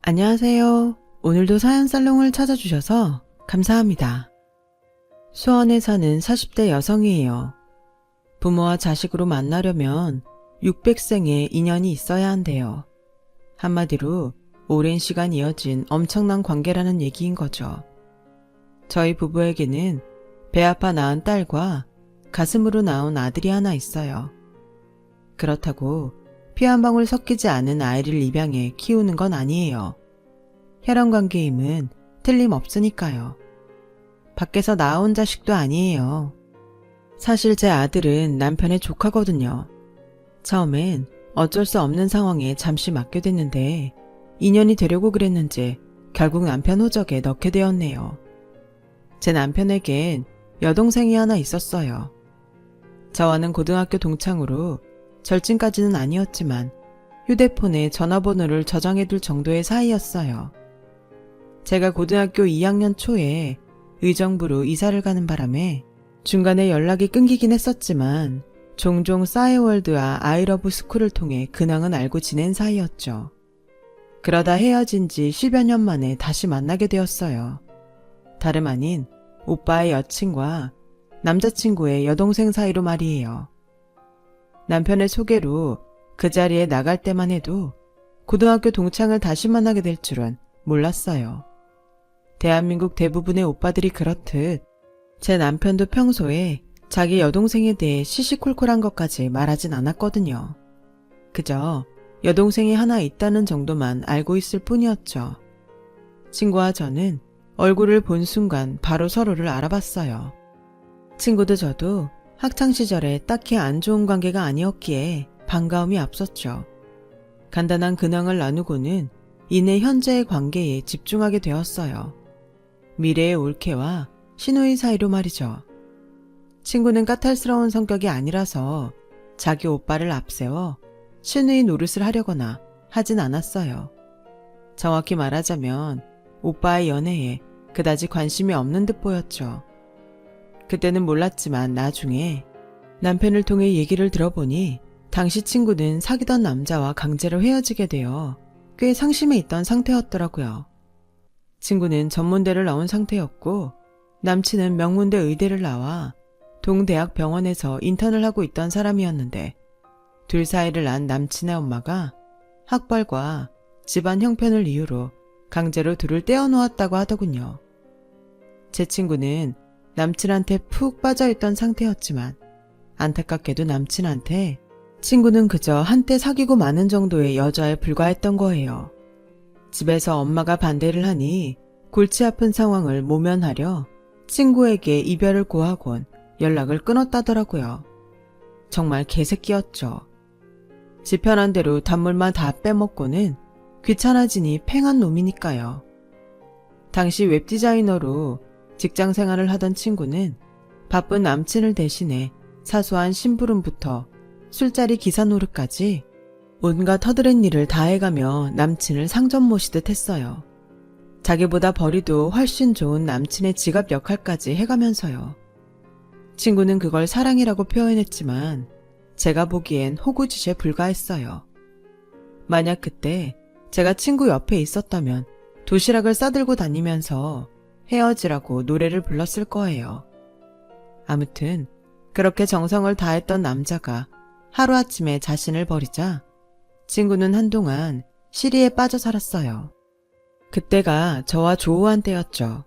안녕하세요. 오늘도 사연살롱을 찾아주셔서 감사합니다. 수원에 사는 40대 여성이에요. 부모와 자식으로 만나려면 600생의 인연이 있어야 한대요. 한마디로 오랜 시간 이어진 엄청난 관계라는 얘기인 거죠. 저희 부부에게는 배 아파 낳은 딸과 가슴으로 낳은 아들이 하나 있어요. 그렇다고 피 한 방울 섞이지 않은 아이를 입양해 키우는 건 아니에요. 혈연관계임은 틀림없으니까요. 밖에서 낳아온 자식도 아니에요. 사실 제 아들은 남편의 조카거든요. 처음엔 어쩔 수 없는 상황에 잠시 맡겨댔는데 인연이 되려고 그랬는지 결국 남편 호적에 넣게 되었네요. 제 남편에겐 여동생이 하나 있었어요. 저와는 고등학교 동창으로 절친까지는 아니었지만 휴대폰에 전화번호를 저장해둘 정도의 사이였어요. 제가 고등학교 2학년 초에 의정부로 이사를 가는 바람에 중간에 연락이 끊기긴 했었지만 종종 싸이월드와 아이러브 스쿨을 통해 근황은 알고 지낸 사이였죠. 그러다 헤어진 지 10여 년 만에 다시 만나게 되었어요. 다름 아닌 오빠의 여친과 남자친구의 여동생 사이로 말이에요. 남편의 소개로 그 자리에 나갈 때만 해도 고등학교 동창을 다시 만나게 될 줄은 몰랐어요. 대한민국 대부분의 오빠들이 그렇듯 제 남편도 평소에 자기 여동생에 대해 시시콜콜한 것까지 말하진 않았거든요. 그저 여동생이 하나 있다는 정도만 알고 있을 뿐이었죠. 친구와 저는 얼굴을 본 순간 바로 서로를 알아봤어요. 친구도 저도 학창시절에 딱히 안 좋은 관계가 아니었기에 반가움이 앞섰죠. 간단한 근황을 나누고는 이내 현재의 관계에 집중하게 되었어요. 미래의 올케와 신우이 사이로 말이죠. 친구는 까탈스러운 성격이 아니라서 자기 오빠를 앞세워 신우이 노릇을 하려거나 하진 않았어요. 정확히 말하자면 오빠의 연애에 그다지 관심이 없는 듯 보였죠. 그때는 몰랐지만 나중에 남편을 통해 얘기를 들어보니 당시 친구는 사귀던 남자와 강제로 헤어지게 되어 꽤 상심해 있던 상태였더라고요. 친구는 전문대를 나온 상태였고 남친은 명문대 의대를 나와 동대학 병원에서 인턴을 하고 있던 사람이었는데 둘 사이를 안 남친의 엄마가 학벌과 집안 형편을 이유로 강제로 둘을 떼어놓았다고 하더군요. 제 친구는 남친한테 푹 빠져있던 상태였지만 안타깝게도 남친한테 친구는 그저 한때 사귀고 마는 정도의 여자에 불과했던 거예요. 집에서 엄마가 반대를 하니 골치 아픈 상황을 모면하려 친구에게 이별을 고하곤 연락을 끊었다더라고요. 정말 개새끼였죠. 지 편한 대로 단물만 다 빼먹고는 귀찮아지니 팽한 놈이니까요. 당시 웹디자이너로 직장 생활을 하던 친구는 바쁜 남친을 대신해 사소한 심부름부터 술자리 기사 노릇까지 온갖 허드렛 일을 다 해가며 남친을 상점 모시듯 했어요. 자기보다 벌이도 훨씬 좋은 남친의 지갑 역할까지 해가면서요. 친구는 그걸 사랑이라고 표현했지만 제가 보기엔 호구짓에 불과했어요. 만약 그때 제가 친구 옆에 있었다면 도시락을 싸들고 다니면서 헤어지라고 노래를 불렀을 거예요. 아무튼 그렇게 정성을 다했던 남자가 하루아침에 자신을 버리자 친구는 한동안 시리에 빠져 살았어요. 그때가 저와 조우한 때였죠.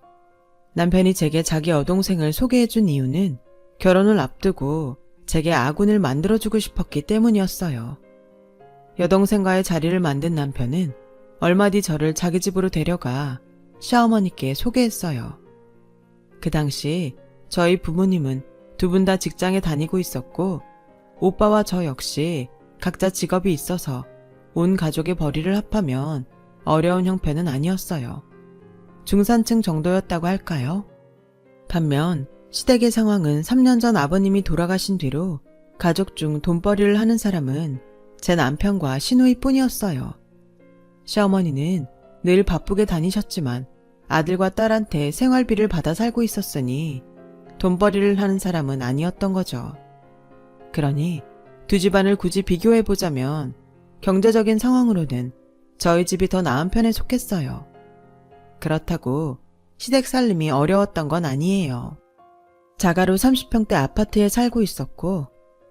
남편이 제게 자기 여동생을 소개해준 이유는 결혼을 앞두고 제게 아군을 만들어주고 싶었기 때문이었어요. 여동생과의 자리를 만든 남편은 얼마 뒤 저를 자기 집으로 데려가 시어머니께 소개했어요. 그 당시 저희 부모님은 두 분 다 직장에 다니고 있었고 오빠와 저 역시 각자 직업이 있어서 온 가족의 벌이를 합하면 어려운 형편은 아니었어요. 중산층 정도였다고 할까요? 반면 시댁의 상황은 3년 전 아버님이 돌아가신 뒤로 가족 중 돈벌이를 하는 사람은 제 남편과 시누이 뿐이었어요. 시어머니는 늘 바쁘게 다니셨지만 아들과 딸한테 생활비를 받아 살고 있었으니 돈벌이를 하는 사람은 아니었던 거죠. 그러니 두 집안을 굳이 비교해보자면 경제적인 상황으로는 저희 집이 더 나은 편에 속했어요. 그렇다고 시댁 살림이 어려웠던 건 아니에요. 자가로 30평대 아파트에 살고 있었고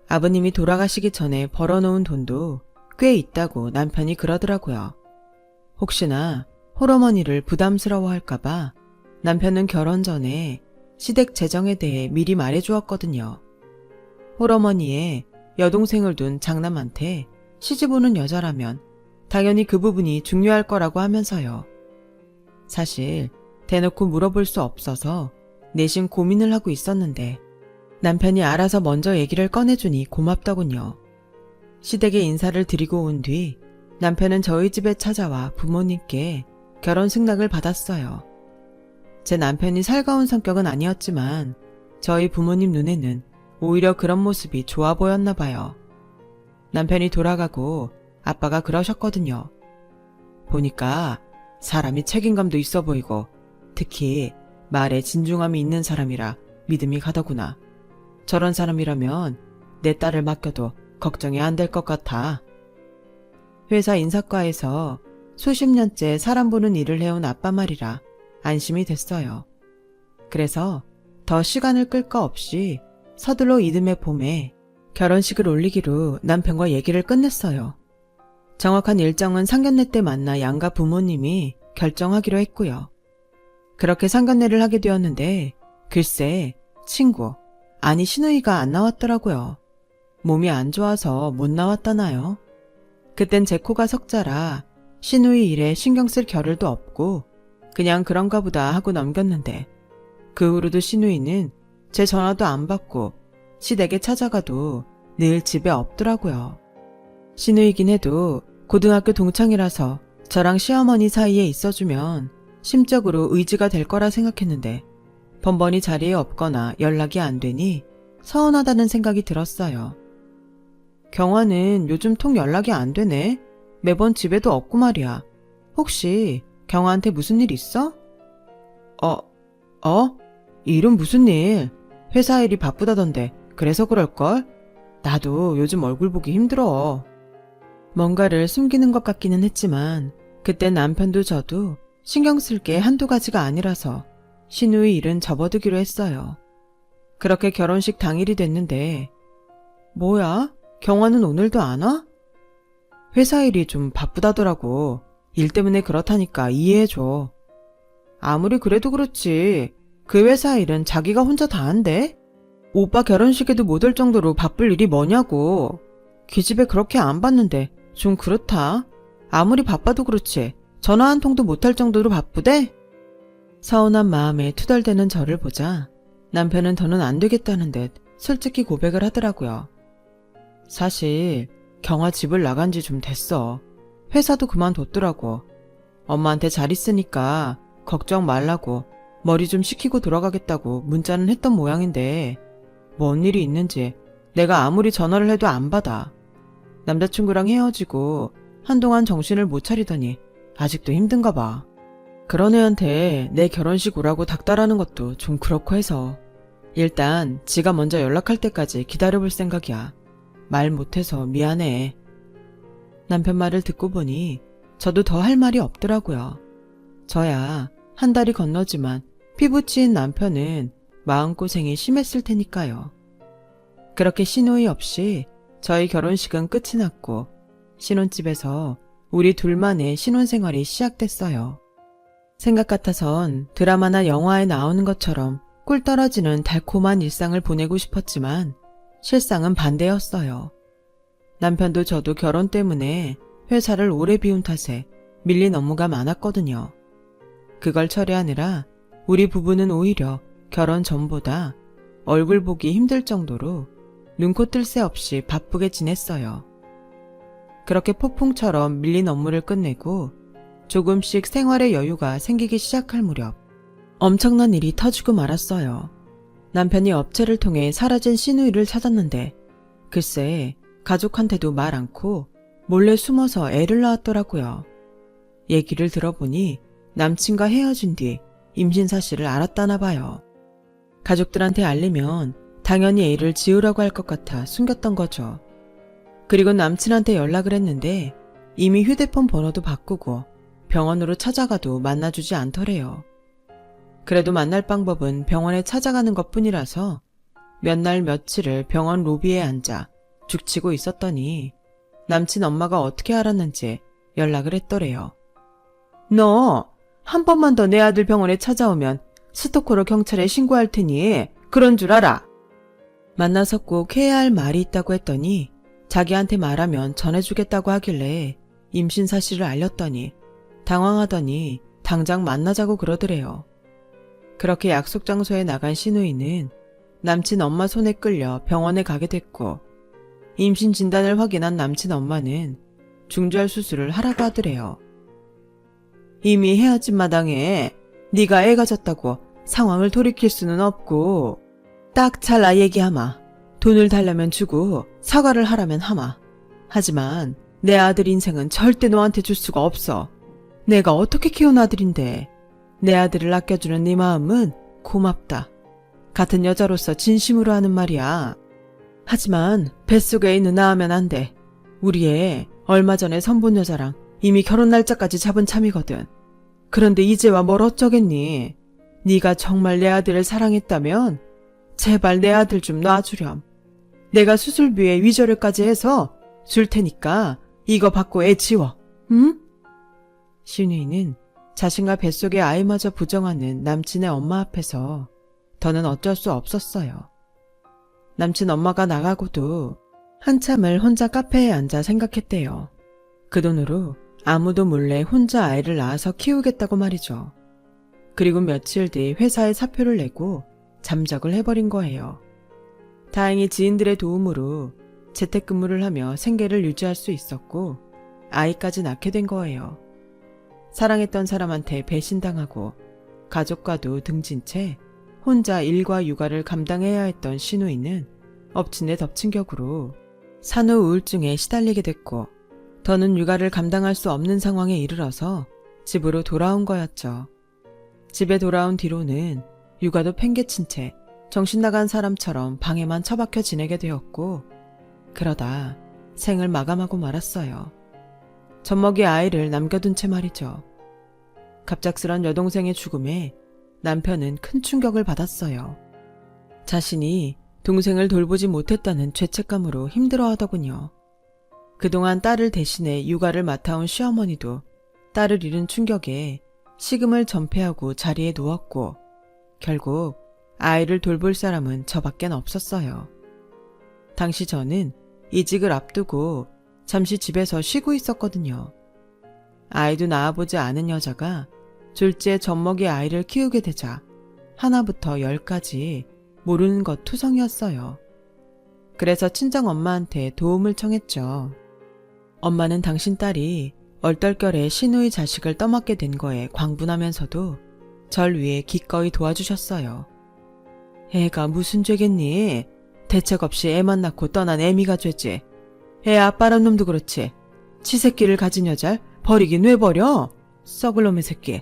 아버님이 돌아가시기 전에 벌어놓은 돈도 꽤 있다고 남편이 그러더라고요. 혹시나 홀어머니를 부담스러워할까봐 남편은 결혼 전에 시댁 재정에 대해 미리 말해주었거든요. 홀어머니의 여동생을 둔 장남한테 시집 오는 여자라면 당연히 그 부분이 중요할 거라고 하면서요. 사실 대놓고 물어볼 수 없어서 내심 고민을 하고 있었는데 남편이 알아서 먼저 얘기를 꺼내주니 고맙더군요. 시댁에 인사를 드리고 온 뒤 남편은 저희 집에 찾아와 부모님께 결혼 승낙을 받았어요. 제 남편이 살가운 성격은 아니었지만 저희 부모님 눈에는 오히려 그런 모습이 좋아 보였나 봐요. 남편이 돌아가고 아빠가 그러셨거든요. 보니까 사람이 책임감도 있어 보이고 특히 말에 진중함이 있는 사람이라 믿음이 가더구나. 저런 사람이라면 내 딸을 맡겨도 걱정이 안 될 것 같아. 회사 인사과에서 수십 년째 사람 보는 일을 해온 아빠 말이라 안심이 됐어요. 그래서 더 시간을 끌 거 없이 서둘러 이듬해 봄에 결혼식을 올리기로 남편과 얘기를 끝냈어요. 정확한 일정은 상견례 때 만나 양가 부모님이 결정하기로 했고요. 그렇게 상견례를 하게 되었는데 글쎄 친구, 아니 시누이가 안 나왔더라고요. 몸이 안 좋아서 못 나왔다나요? 그땐 제 코가 석자라 시누이 일에 신경 쓸 겨를도 없고 그냥 그런가 보다 하고 넘겼는데 그 후로도 시누이는 제 전화도 안 받고 시댁에 찾아가도 늘 집에 없더라고요. 시누이긴 해도 고등학교 동창이라서 저랑 시어머니 사이에 있어주면 심적으로 의지가 될 거라 생각했는데 번번이 자리에 없거나 연락이 안 되니 서운하다는 생각이 들었어요. 경화는 요즘 통 연락이 안 되네. 매번 집에도 없고 말이야. 혹시 경화한테 무슨 일 있어? 일은 무슨 일? 회사 일이 바쁘다던데 그래서 그럴걸? 나도 요즘 얼굴 보기 힘들어. 뭔가를 숨기는 것 같기는 했지만 그때 남편도 저도 신경 쓸 게 한두 가지가 아니라서 시누이 일은 접어두기로 했어요. 그렇게 결혼식 당일이 됐는데 뭐야? 경화는 오늘도 안 와? 회사 일이 좀 바쁘다더라고. 일 때문에 그렇다니까 이해해줘. 아무리 그래도 그렇지. 그 회사 일은 자기가 혼자 다 한대? 오빠 결혼식에도 못 올 정도로 바쁠 일이 뭐냐고. 기집애 그렇게 안 봤는데 좀 그렇다. 아무리 바빠도 그렇지. 전화 한 통도 못할 정도로 바쁘대? 서운한 마음에 투덜대는 저를 보자 남편은 더는 안 되겠다는 듯 솔직히 고백을 하더라고요. 사실 경화 집을 나간 지 좀 됐어. 회사도 그만뒀더라고. 엄마한테 잘 있으니까 걱정 말라고 머리 좀 식히고 돌아가겠다고 문자는 했던 모양인데 뭔 일이 있는지 내가 아무리 전화를 해도 안 받아. 남자친구랑 헤어지고 한동안 정신을 못 차리더니 아직도 힘든가 봐. 그런 애한테 내 결혼식 오라고 닥달하는 것도 좀 그렇고 해서 일단 지가 먼저 연락할 때까지 기다려볼 생각이야. 말 못해서 미안해. 남편 말을 듣고 보니 저도 더 할 말이 없더라고요. 저야 한 달이 건너지만 피부치인 남편은 마음고생이 심했을 테니까요. 그렇게 시누이 없이 저희 결혼식은 끝이 났고 신혼집에서 우리 둘만의 신혼생활이 시작됐어요. 생각 같아선 드라마나 영화에 나오는 것처럼 꿀 떨어지는 달콤한 일상을 보내고 싶었지만 실상은 반대였어요. 남편도 저도 결혼 때문에 회사를 오래 비운 탓에 밀린 업무가 많았거든요. 그걸 처리하느라 우리 부부는 오히려 결혼 전보다 얼굴 보기 힘들 정도로 눈코 뜰 새 없이 바쁘게 지냈어요. 그렇게 폭풍처럼 밀린 업무를 끝내고 조금씩 생활의 여유가 생기기 시작할 무렵 엄청난 일이 터지고 말았어요. 남편이 업체를 통해 사라진 시누이를 찾았는데 글쎄 가족한테도 말 않고 몰래 숨어서 애를 낳았더라고요. 얘기를 들어보니 남친과 헤어진 뒤 임신 사실을 알았다나 봐요. 가족들한테 알리면 당연히 애를 지우라고 할 것 같아 숨겼던 거죠. 그리고 남친한테 연락을 했는데 이미 휴대폰 번호도 바꾸고 병원으로 찾아가도 만나주지 않더래요. 그래도 만날 방법은 병원에 찾아가는 것뿐이라서 몇 날 며칠을 병원 로비에 앉아 죽치고 있었더니 남친 엄마가 어떻게 알았는지 연락을 했더래요. 너 한 번만 더 내 아들 병원에 찾아오면 스토커로 경찰에 신고할 테니 그런 줄 알아. 만나서 꼭 해야 할 말이 있다고 했더니 자기한테 말하면 전해주겠다고 하길래 임신 사실을 알렸더니 당황하더니 당장 만나자고 그러더래요. 그렇게 약속 장소에 나간 신우이는 남친 엄마 손에 끌려 병원에 가게 됐고 임신 진단을 확인한 남친 엄마는 중절 수술을 하라고 하더래요. 이미 헤어진 마당에 네가 애 가졌다고 상황을 돌이킬 수는 없고 딱 잘라 얘기하마. 돈을 달라면 주고 사과를 하라면 하마. 하지만 내 아들 인생은 절대 너한테 줄 수가 없어. 내가 어떻게 키운 아들인데 내 아들을 아껴주는 네 마음은 고맙다. 같은 여자로서 진심으로 하는 말이야. 하지만 뱃속에 있는 나 하면 안 돼. 우리 애 얼마 전에 선본 여자랑 이미 결혼 날짜까지 잡은 참이거든. 그런데 이제와 뭘 어쩌겠니? 네가 정말 내 아들을 사랑했다면 제발 내 아들 좀 놔주렴. 내가 수술비에 위조료까지 해서 줄 테니까 이거 받고 애 지워. 응? 신우이는 자신과 뱃속의 아이마저 부정하는 남친의 엄마 앞에서 더는 어쩔 수 없었어요. 남친 엄마가 나가고도 한참을 혼자 카페에 앉아 생각했대요. 그 돈으로 아무도 몰래 혼자 아이를 낳아서 키우겠다고 말이죠. 그리고 며칠 뒤 회사에 사표를 내고 잠적을 해버린 거예요. 다행히 지인들의 도움으로 재택근무를 하며 생계를 유지할 수 있었고 아이까지 낳게 된 거예요. 사랑했던 사람한테 배신당하고 가족과도 등진 채 혼자 일과 육아를 감당해야 했던 신우이는 엎친 데 덮친 격으로 산후 우울증에 시달리게 됐고 더는 육아를 감당할 수 없는 상황에 이르러서 집으로 돌아온 거였죠. 집에 돌아온 뒤로는 육아도 팽개친 채 정신 나간 사람처럼 방에만 처박혀 지내게 되었고 그러다 생을 마감하고 말았어요. 젖먹이 아이를 남겨둔 채 말이죠. 갑작스런 여동생의 죽음에 남편은 큰 충격을 받았어요. 자신이 동생을 돌보지 못했다는 죄책감으로 힘들어하더군요. 그동안 딸을 대신해 육아를 맡아온 시어머니도 딸을 잃은 충격에 식음을 전폐하고 자리에 누웠고 결국 아이를 돌볼 사람은 저밖엔 없었어요. 당시 저는 이직을 앞두고 잠시 집에서 쉬고 있었거든요. 아이도 낳아보지 않은 여자가 졸지에 젖먹이 아이를 키우게 되자 하나부터 10까지 모르는 것 투성이었어요. 그래서 친정엄마한테 도움을 청했죠. 엄마는 당신 딸이 얼떨결에 신우의 자식을 떠맡게 된 거에 광분하면서도 절 위해 기꺼이 도와주셨어요. 애가 무슨 죄겠니? 대책 없이 애만 낳고 떠난 애미가 죄지. 애 아빠란 놈도 그렇지. 치새끼를 가진 여잘 버리긴 왜 버려? 썩을 놈의 새끼.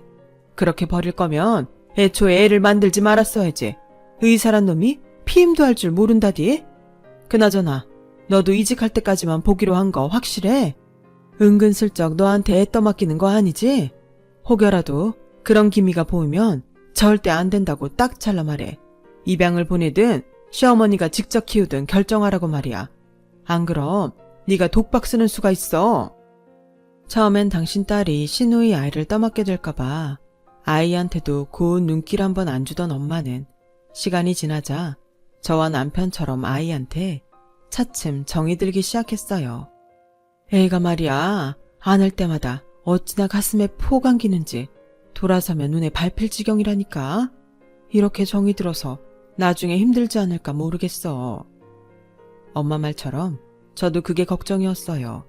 그렇게 버릴 거면 애초에 애를 만들지 말았어야지. 의사란 놈이 피임도 할 줄 모른다디? 그나저나 너도 이직할 때까지만 보기로 한 거 확실해? 은근슬쩍 너한테 애 떠맡기는 거 아니지? 혹여라도 그런 기미가 보이면 절대 안 된다고 딱 잘라 말해. 입양을 보내든 시어머니가 직접 키우든 결정하라고 말이야. 안 그럼 네가 독박 쓰는 수가 있어. 처음엔 당신 딸이 신우의 아이를 떠맡게 될까봐 아이한테도 고운 눈길 한번 안 주던 엄마는 시간이 지나자 저와 남편처럼 아이한테 차츰 정이 들기 시작했어요. 애가 말이야 안 할 때마다 어찌나 가슴에 포 감기는지 돌아서면 눈에 밟힐 지경이라니까. 이렇게 정이 들어서 나중에 힘들지 않을까 모르겠어. 엄마 말처럼 저도 그게 걱정이었어요.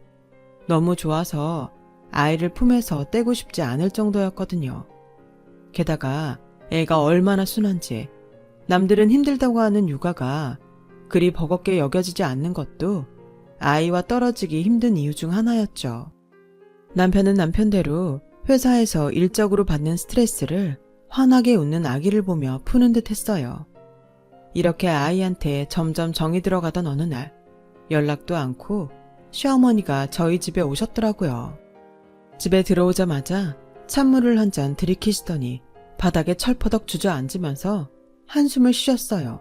너무 좋아서 아이를 품에서 떼고 싶지 않을 정도였거든요. 게다가 애가 얼마나 순한지 남들은 힘들다고 하는 육아가 그리 버겁게 여겨지지 않는 것도 아이와 떨어지기 힘든 이유 중 하나였죠. 남편은 남편대로 회사에서 일적으로 받는 스트레스를 환하게 웃는 아기를 보며 푸는 듯 했어요. 이렇게 아이한테 점점 정이 들어가던 어느 날 연락도 않고 시어머니가 저희 집에 오셨더라고요. 집에 들어오자마자 찬물을 한 잔 들이키시더니 바닥에 철퍼덕 주저앉으면서 한숨을 쉬셨어요.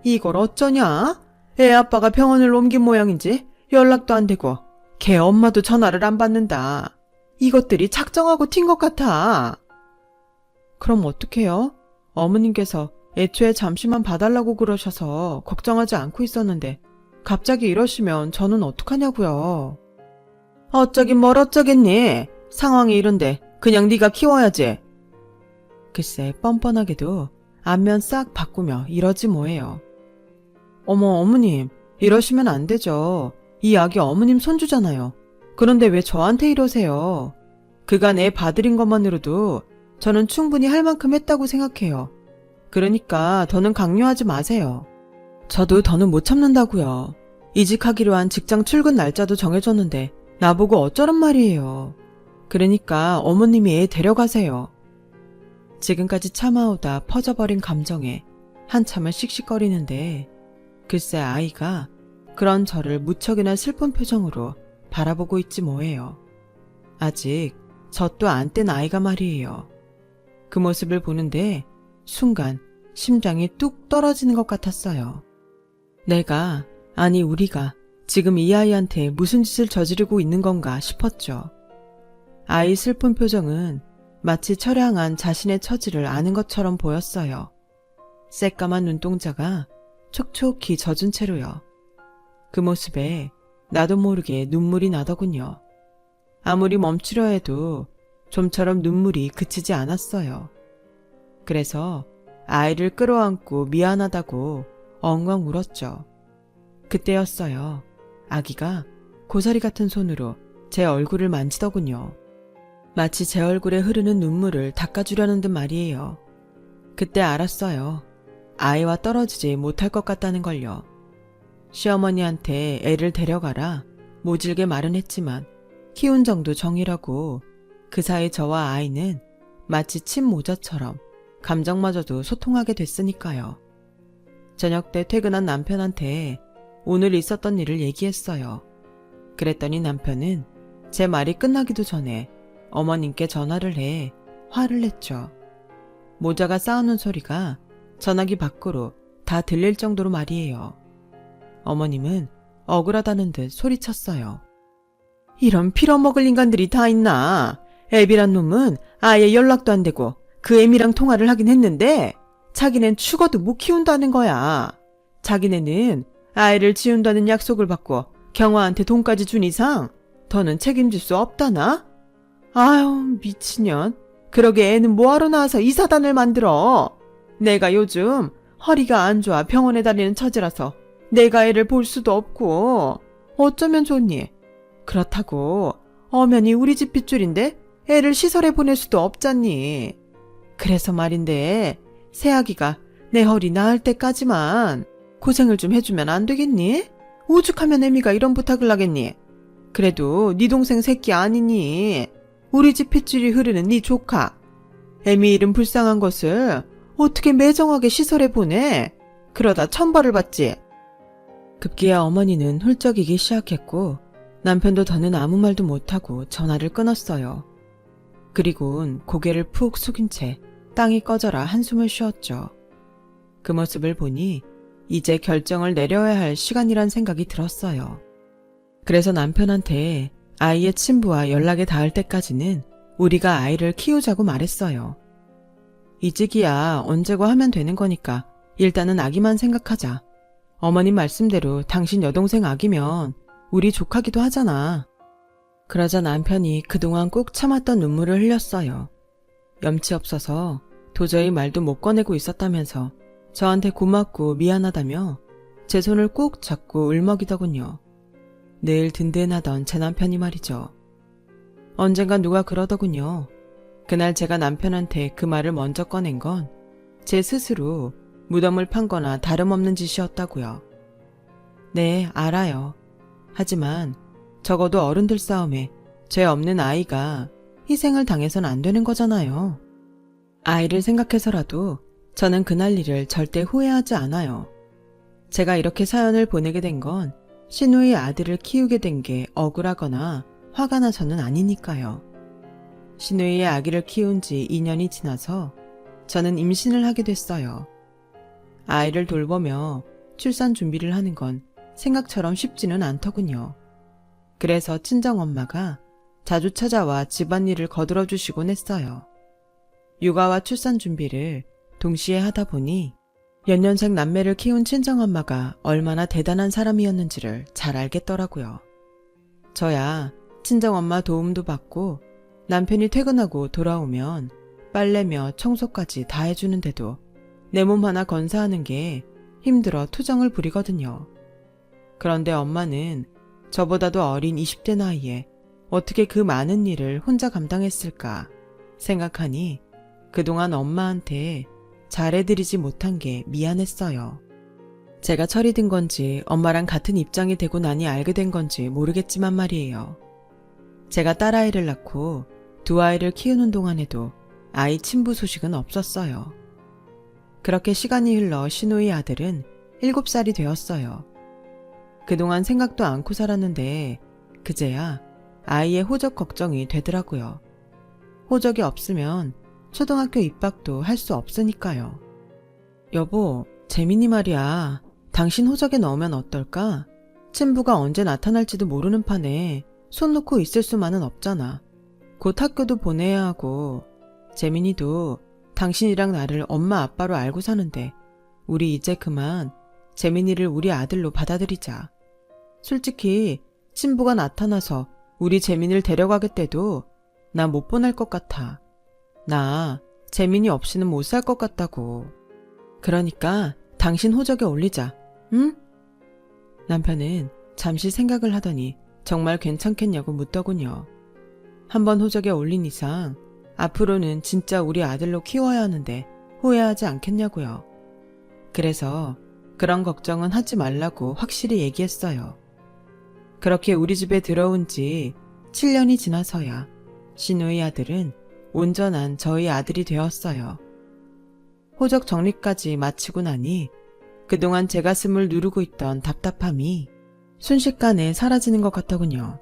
이걸 어쩌냐? 애 아빠가 병원을 옮긴 모양인지 연락도 안 되고 걔 엄마도 전화를 안 받는다. 이것들이 작정하고 튄 것 같아. 그럼 어떡해요? 어머님께서 애초에 잠시만 봐달라고 그러셔서 걱정하지 않고 있었는데 갑자기 이러시면 저는 어떡하냐고요. 어쩌긴 뭘 어쩌겠니? 상황이 이런데 그냥 네가 키워야지. 글쎄 뻔뻔하게도 안면 싹 바꾸며 이러지 뭐예요. 어머 어머님 이러시면 안 되죠. 이 아기 어머님 손주잖아요. 그런데 왜 저한테 이러세요? 그간 애 봐드린 것만으로도 저는 충분히 할 만큼 했다고 생각해요. 그러니까 더는 강요하지 마세요. 저도 더는 못 참는다고요. 이직하기로 한 직장 출근 날짜도 정해졌는데 나보고 어쩌란 말이에요. 그러니까 어머님이 애 데려가세요. 지금까지 참아오다 퍼져버린 감정에 한참을 씩씩거리는데 글쎄 아이가 그런 저를 무척이나 슬픈 표정으로 바라보고 있지 뭐예요. 아직 젖도 안 뗀 아이가 말이에요. 그 모습을 보는데 순간 심장이 뚝 떨어지는 것 같았어요. 내가, 아니 우리가 지금 이 아이한테 무슨 짓을 저지르고 있는 건가 싶었죠. 아이 슬픈 표정은 마치 처량한 자신의 처지를 아는 것처럼 보였어요. 새까만 눈동자가 촉촉히 젖은 채로요. 그 모습에 나도 모르게 눈물이 나더군요. 아무리 멈추려 해도 좀처럼 눈물이 그치지 않았어요. 그래서 아이를 끌어안고 미안하다고 엉엉 울었죠. 그때였어요. 아기가 고사리 같은 손으로 제 얼굴을 만지더군요. 마치 제 얼굴에 흐르는 눈물을 닦아주려는 듯 말이에요. 그때 알았어요. 아이와 떨어지지 못할 것 같다는 걸요. 시어머니한테 애를 데려가라 모질게 말은 했지만 키운 정도 정이라고 그 사이 저와 아이는 마치 친모자처럼 감정마저도 소통하게 됐으니까요. 저녁 때 퇴근한 남편한테 오늘 있었던 일을 얘기했어요. 그랬더니 남편은 제 말이 끝나기도 전에 어머님께 전화를 해 화를 냈죠. 모자가 싸우는 소리가 전화기 밖으로 다 들릴 정도로 말이에요. 어머님은 억울하다는 듯 소리쳤어요. 이런 빌어먹을 인간들이 다 있나? 애비란 놈은 아예 연락도 안 되고 그 애미랑 통화를 하긴 했는데 자기넨 죽어도 못 키운다는 거야. 자기네는 아이를 지운다는 약속을 받고 경화한테 돈까지 준 이상 더는 책임질 수 없다나? 아유 미친년. 그러게 애는 뭐하러 나와서 이 사단을 만들어. 내가 요즘 허리가 안 좋아 병원에 다니는 처지라서 내가 애를 볼 수도 없고 어쩌면 좋니? 그렇다고 엄연히 우리 집 핏줄인데 애를 시설에 보낼 수도 없잖니. 그래서 말인데 새아기가 내 허리 나을 때까지만 고생을 좀 해주면 안 되겠니? 오죽하면 애미가 이런 부탁을 하겠니? 그래도 네 동생 새끼 아니니? 우리 집 핏줄이 흐르는 네 조카. 애미 이름 불쌍한 것을 어떻게 매정하게 시설에 보내? 그러다 천벌을 받지. 급기야 어머니는 훌쩍이기 시작했고 남편도 더는 아무 말도 못하고 전화를 끊었어요. 그리고는 고개를 푹 숙인 채 땅이 꺼져라 한숨을 쉬었죠. 그 모습을 보니 이제 결정을 내려야 할 시간이란 생각이 들었어요. 그래서 남편한테 아이의 친부와 연락에 닿을 때까지는 우리가 아이를 키우자고 말했어요. 이직이야 언제고 하면 되는 거니까 일단은 아기만 생각하자. 어머님 말씀대로 당신 여동생 아기면 우리 조카기도 하잖아. 그러자 남편이 그동안 꾹 참았던 눈물을 흘렸어요. 염치 없어서 도저히 말도 못 꺼내고 있었다면서 저한테 고맙고 미안하다며 제 손을 꾹 잡고 울먹이더군요. 늘 든든하던 제 남편이 말이죠. 언젠간 누가 그러더군요. 그날 제가 남편한테 그 말을 먼저 꺼낸 건 제 스스로 무덤을 판 거나 다름없는 짓이었다고요. 네, 알아요. 하지만 적어도 어른들 싸움에 죄 없는 아이가 희생을 당해선 안 되는 거잖아요. 아이를 생각해서라도 저는 그날 일을 절대 후회하지 않아요. 제가 이렇게 사연을 보내게 된 건 신우의 아들을 키우게 된 게 억울하거나 화가 나서는 아니니까요. 신우이의 아기를 키운 지 2년이 지나서 저는 임신을 하게 됐어요. 아이를 돌보며 출산 준비를 하는 건 생각처럼 쉽지는 않더군요. 그래서 친정엄마가 자주 찾아와 집안일을 거들어 주시곤 했어요. 육아와 출산 준비를 동시에 하다 보니 연년생 남매를 키운 친정엄마가 얼마나 대단한 사람이었는지를 잘 알겠더라고요. 저야 친정엄마 도움도 받고 남편이 퇴근하고 돌아오면 빨래며 청소까지 다 해주는데도 내 몸 하나 건사하는 게 힘들어 투정을 부리거든요. 그런데 엄마는 저보다도 어린 20대 나이에 어떻게 그 많은 일을 혼자 감당했을까 생각하니 그동안 엄마한테 잘해드리지 못한 게 미안했어요. 제가 철이 든 건지 엄마랑 같은 입장이 되고 나니 알게 된 건지 모르겠지만 말이에요. 제가 딸아이를 낳고 두 아이를 키우는 동안에도 아이 친부 소식은 없었어요. 그렇게 시간이 흘러 신우의 아들은 7살이 되었어요. 그동안 생각도 않고 살았는데 그제야 아이의 호적 걱정이 되더라고요. 호적이 없으면 초등학교 입학도 할 수 없으니까요. 여보, 재민이 말이야. 당신 호적에 넣으면 어떨까? 친부가 언제 나타날지도 모르는 판에 손 놓고 있을 수만은 없잖아. 곧 학교도 보내야 하고 재민이도 당신이랑 나를 엄마 아빠로 알고 사는데 우리 이제 그만 재민이를 우리 아들로 받아들이자. 솔직히 친부가 나타나서 우리 재민이를 데려가겠대도 나 못 보낼 것 같아. 나 재민이 없이는 못 살 것 같다고. 그러니까 당신 호적에 올리자. 응? 남편은 잠시 생각을 하더니 정말 괜찮겠냐고 묻더군요. 한번 호적에 올린 이상 앞으로는 진짜 우리 아들로 키워야 하는데 후회하지 않겠냐고요. 그래서 그런 걱정은 하지 말라고 확실히 얘기했어요. 그렇게 우리 집에 들어온 지 7년이 지나서야 신우의 아들은 온전한 저희 아들이 되었어요. 호적 정리까지 마치고 나니 그동안 제 가슴을 누르고 있던 답답함이 순식간에 사라지는 것 같더군요.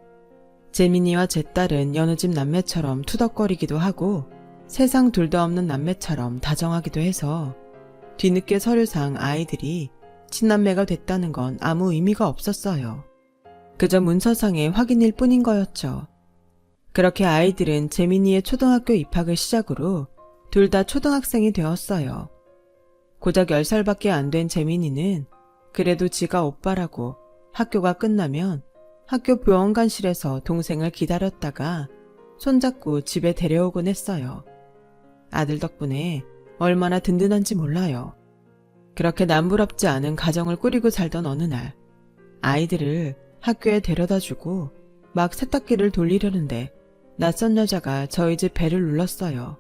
재민이와 제 딸은 여느 집 남매처럼 투덕거리기도 하고 세상 둘도 없는 남매처럼 다정하기도 해서 뒤늦게 서류상 아이들이 친남매가 됐다는 건 아무 의미가 없었어요. 그저 문서상의 확인일 뿐인 거였죠. 그렇게 아이들은 재민이의 초등학교 입학을 시작으로 둘 다 초등학생이 되었어요. 고작 10살밖에 안 된 재민이는 그래도 지가 오빠라고 학교가 끝나면 학교 보원관실에서 동생을 기다렸다가 손잡고 집에 데려오곤 했어요. 아들 덕분에 얼마나 든든한지 몰라요. 그렇게 남부럽지 않은 가정을 꾸리고 살던 어느 날 아이들을 학교에 데려다주고 막 세탁기를 돌리려는데 낯선 여자가 저희 집 배를 눌렀어요.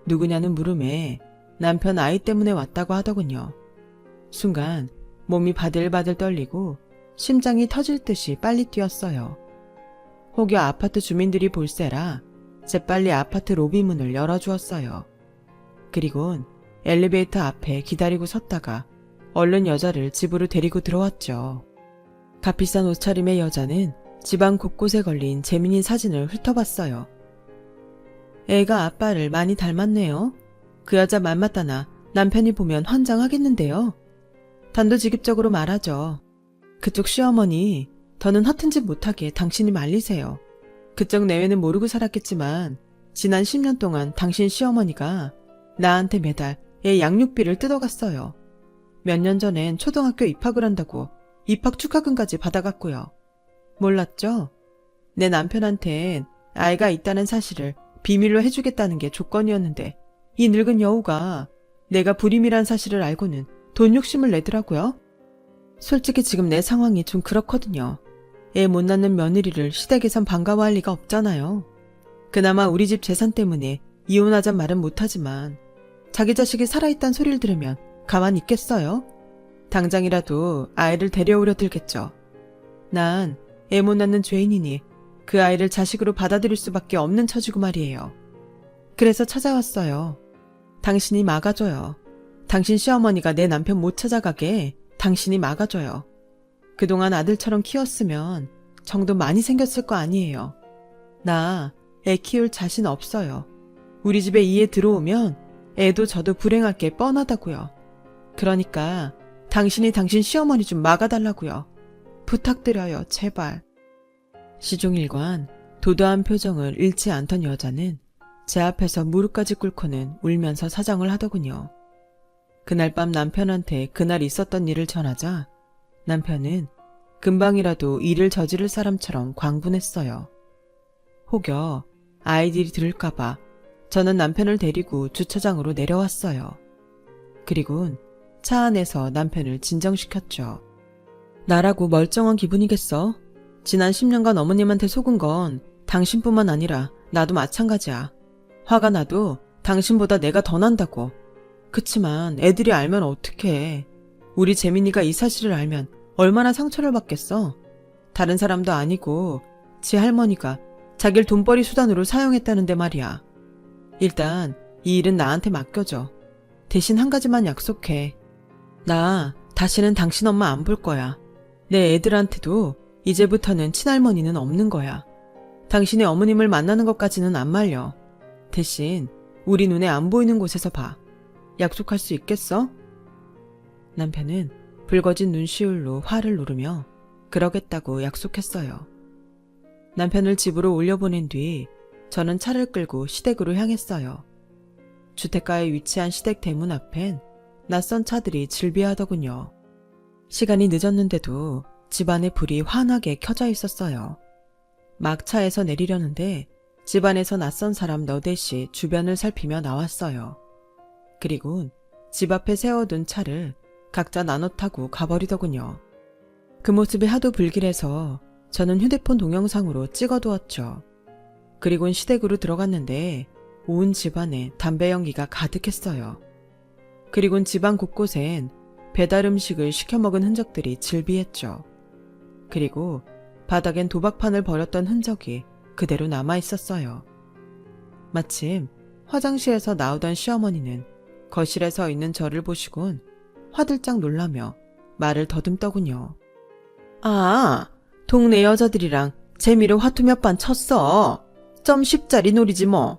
누구냐는 물음에 남편 아이 때문에 왔다고 하더군요. 순간 몸이 바들바들 떨리고 심장이 터질 듯이 빨리 뛰었어요. 혹여 아파트 주민들이 볼세라 재빨리 아파트 로비 문을 열어주었어요. 그리곤 엘리베이터 앞에 기다리고 섰다가 얼른 여자를 집으로 데리고 들어왔죠. 값비싼 옷차림의 여자는 집안 곳곳에 걸린 재민이 사진을 훑어봤어요. 애가 아빠를 많이 닮았네요. 그 여자 말 맞다나 남편이 보면 환장하겠는데요. 단도직입적으로 말하죠. 그쪽 시어머니, 더는 허튼 짓 못하게 당신이 말리세요. 그쪽 내외는 모르고 살았겠지만 지난 10년 동안 당신 시어머니가 나한테 매달 애 양육비를 뜯어갔어요. 몇 년 전엔 초등학교 입학을 한다고 입학 축하금까지 받아갔고요. 몰랐죠? 내 남편한텐 아이가 있다는 사실을 비밀로 해주겠다는 게 조건이었는데 이 늙은 여우가 내가 불임이란 사실을 알고는 돈 욕심을 내더라고요. 솔직히 지금 내 상황이 좀 그렇거든요. 애 못 낳는 며느리를 시댁에선 반가워할 리가 없잖아요. 그나마 우리 집 재산 때문에 이혼하잔 말은 못하지만 자기 자식이 살아있단 소리를 들으면 가만히 있겠어요? 당장이라도 아이를 데려오려 들겠죠. 난 애 못 낳는 죄인이니 그 아이를 자식으로 받아들일 수밖에 없는 처지고 말이에요. 그래서 찾아왔어요. 당신이 막아줘요. 당신 시어머니가 내 남편 못 찾아가게 당신이 막아줘요. 그동안 아들처럼 키웠으면 정도 많이 생겼을 거 아니에요. 나 애 키울 자신 없어요. 우리 집에 이 애 들어오면 애도 저도 불행할 게 뻔하다고요. 그러니까 당신이 당신 시어머니 좀 막아달라고요. 부탁드려요, 제발. 시종일관 도도한 표정을 잃지 않던 여자는 제 앞에서 무릎까지 꿇고는 울면서 사정을 하더군요. 그날 밤 남편한테 그날 있었던 일을 전하자 남편은 금방이라도 일을 저지를 사람처럼 광분했어요. 혹여 아이들이 들을까봐 저는 남편을 데리고 주차장으로 내려왔어요. 그리곤 차 안에서 남편을 진정시켰죠. 나라고 멀쩡한 기분이겠어? 지난 10년간 어머님한테 속은 건 당신뿐만 아니라 나도 마찬가지야. 화가 나도 당신보다 내가 더 난다고. 그치만 애들이 알면 어떡해. 우리 재민이가 이 사실을 알면 얼마나 상처를 받겠어. 다른 사람도 아니고 지 할머니가 자기를 돈벌이 수단으로 사용했다는데 말이야. 일단 이 일은 나한테 맡겨줘. 대신 한 가지만 약속해. 나 다시는 당신 엄마 안 볼 거야. 내 애들한테도 이제부터는 친할머니는 없는 거야. 당신의 어머님을 만나는 것까지는 안 말려. 대신 우리 눈에 안 보이는 곳에서 봐. 약속할 수 있겠어? 남편은 붉어진 눈시울로 화를 누르며 그러겠다고 약속했어요. 남편을 집으로 올려보낸 뒤 저는 차를 끌고 시댁으로 향했어요. 주택가에 위치한 시댁 대문 앞엔 낯선 차들이 질비하더군요. 시간이 늦었는데도 집안에 불이 환하게 켜져 있었어요. 막 차에서 내리려는데 집안에서 낯선 사람 너댓이 주변을 살피며 나왔어요. 그리곤 집 앞에 세워둔 차를 각자 나눠 타고 가버리더군요. 그 모습이 하도 불길해서 저는 휴대폰 동영상으로 찍어두었죠. 그리곤 시댁으로 들어갔는데 온 집안에 담배 연기가 가득했어요. 그리곤 집안 곳곳엔 배달 음식을 시켜 먹은 흔적들이 질비했죠. 그리고 바닥엔 도박판을 버렸던 흔적이 그대로 남아 있었어요. 마침 화장실에서 나오던 시어머니는 거실에 서 있는 저를 보시곤 화들짝 놀라며 말을 더듬더군요. 아, 동네 여자들이랑 재미로 화투 몇 판 쳤어. 점 10짜리 놀이지 뭐.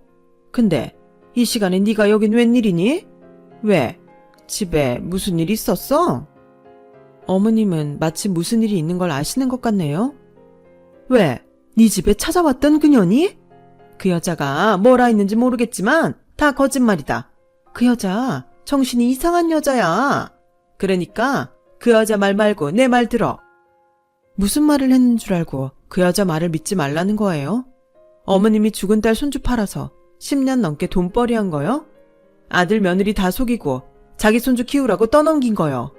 근데 이 시간에 네가 여긴 웬일이니? 왜? 집에 무슨 일 있었어? 어머님은 마치 무슨 일이 있는 걸 아시는 것 같네요. 왜? 네 집에 찾아왔던 그녀니? 그 여자가 뭐라 했는지 모르겠지만 다 거짓말이다. 그 여자 정신이 이상한 여자야. 그러니까 그 여자 말 말고 내 말 들어. 무슨 말을 했는 줄 알고 그 여자 말을 믿지 말라는 거예요? 어머님이 죽은 딸 손주 팔아서 10년 넘게 돈벌이 한 거요? 아들 며느리 다 속이고 자기 손주 키우라고 떠넘긴 거요.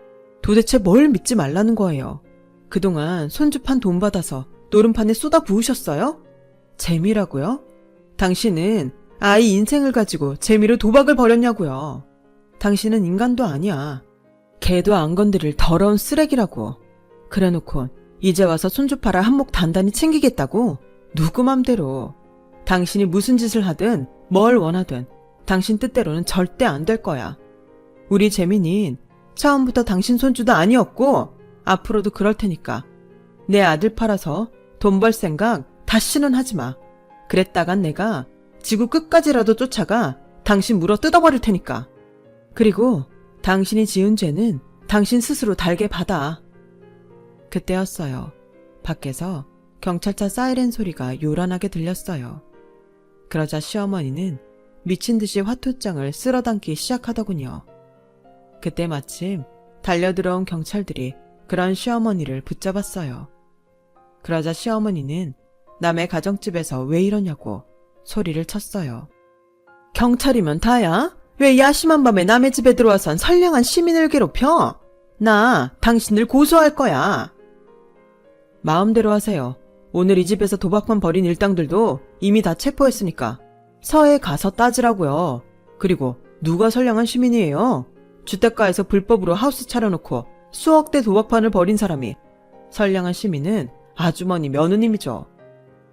도대체 뭘 믿지 말라는 거예요? 그동안 손주 판 돈 받아서 노름판에 쏟아 부으셨어요? 재미라고요? 당신은 아이 인생을 가지고 재미로 도박을 벌였냐고요. 당신은 인간도 아니야. 개도 안 건드릴 더러운 쓰레기라고. 그래놓고 이제 와서 손주 팔아 한몫 단단히 챙기겠다고? 누구 맘대로. 당신이 무슨 짓을 하든 뭘 원하든 당신 뜻대로는 절대 안 될 거야. 우리 재민이는 처음부터 당신 손주도 아니었고 앞으로도 그럴 테니까 내 아들 팔아서 돈 벌 생각 다시는 하지 마. 그랬다간 내가 지구 끝까지라도 쫓아가 당신 물어 뜯어버릴 테니까. 그리고 당신이 지은 죄는 당신 스스로 달게 받아. 그때였어요. 밖에서 경찰차 사이렌 소리가 요란하게 들렸어요. 그러자 시어머니는 미친 듯이 화투장을 쓸어담기 시작하더군요. 그때 마침 달려들어온 경찰들이 그런 시어머니를 붙잡았어요. 그러자 시어머니는 남의 가정집에서 왜 이러냐고 소리를 쳤어요. 경찰이면 다야? 왜 야심한 밤에 남의 집에 들어와선 선량한 시민을 괴롭혀? 나 당신을 고소할 거야. 마음대로 하세요. 오늘 이 집에서 도박만 벌인 일당들도 이미 다 체포했으니까 서해에 가서 따지라고요. 그리고 누가 선량한 시민이에요? 주택가에서 불법으로 하우스 차려놓고 수억 대 도박판을 벌인 사람이. 선량한 시민은 아주머니 며느님이죠.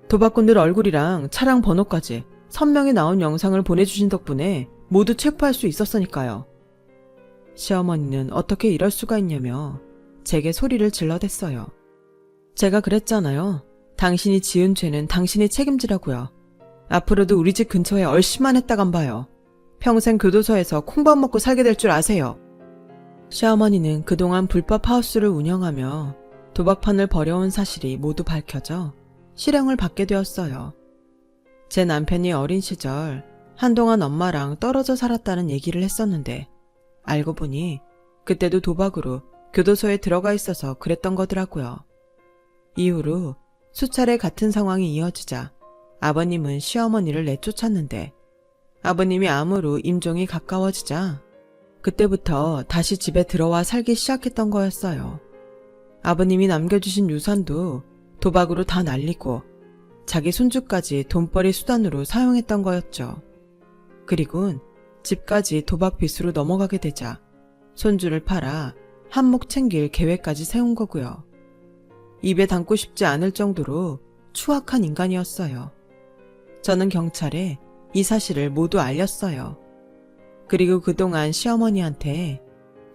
도박꾼들 얼굴이랑 차량 번호까지 선명히 나온 영상을 보내주신 덕분에 모두 체포할 수 있었으니까요. 시어머니는 어떻게 이럴 수가 있냐며 제게 소리를 질러댔어요. 제가 그랬잖아요. 당신이 지은 죄는 당신이 책임지라고요. 앞으로도 우리 집 근처에 얼씬만 했다간 봐요. 평생 교도소에서 콩밥 먹고 살게 될 줄 아세요. 시어머니는 그동안 불법 하우스를 운영하며 도박판을 벌여온 사실이 모두 밝혀져 실형을 받게 되었어요. 제 남편이 어린 시절 한동안 엄마랑 떨어져 살았다는 얘기를 했었는데 알고 보니 그때도 도박으로 교도소에 들어가 있어서 그랬던 거더라고요. 이후로 수차례 같은 상황이 이어지자 아버님은 시어머니를 내쫓았는데 아버님이 암으로 임종이 가까워지자 그때부터 다시 집에 들어와 살기 시작했던 거였어요. 아버님이 남겨주신 유산도 도박으로 다 날리고 자기 손주까지 돈벌이 수단으로 사용했던 거였죠. 그리곤 집까지 도박 빚으로 넘어가게 되자 손주를 팔아 한몫 챙길 계획까지 세운 거고요. 입에 담고 싶지 않을 정도로 추악한 인간이었어요. 저는 경찰에 이 사실을 모두 알렸어요. 그리고 그동안 시어머니한테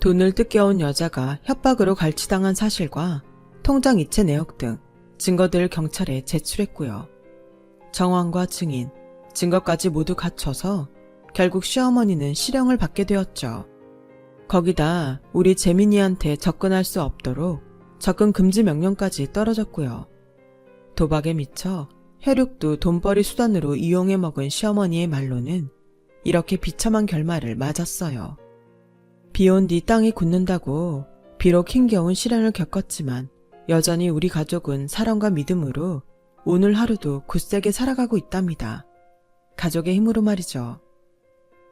돈을 뜯겨온 여자가 협박으로 갈취당한 사실과 통장 이체 내역 등 증거들을 경찰에 제출했고요. 정황과 증인, 증거까지 모두 갖춰서 결국 시어머니는 실형을 받게 되었죠. 거기다 우리 재민이한테 접근할 수 없도록 접근 금지 명령까지 떨어졌고요. 도박에 미쳐 혈육도 돈벌이 수단으로 이용해 먹은 시어머니의 말로는 이렇게 비참한 결말을 맞았어요. 비온 뒤 땅이 굳는다고 비록 힘겨운 시련을 겪었지만 여전히 우리 가족은 사랑과 믿음으로 오늘 하루도 굳세게 살아가고 있답니다. 가족의 힘으로 말이죠.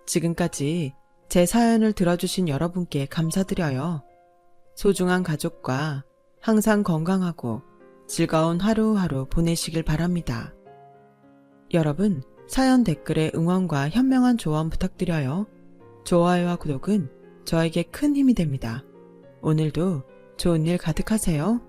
지금까지 제 사연을 들어주신 여러분께 감사드려요. 소중한 가족과 항상 건강하고 즐거운 하루하루 보내시길 바랍니다. 여러분, 사연 댓글에 응원과 현명한 조언 부탁드려요. 좋아요와 구독은 저에게 큰 힘이 됩니다. 오늘도 좋은 일 가득하세요.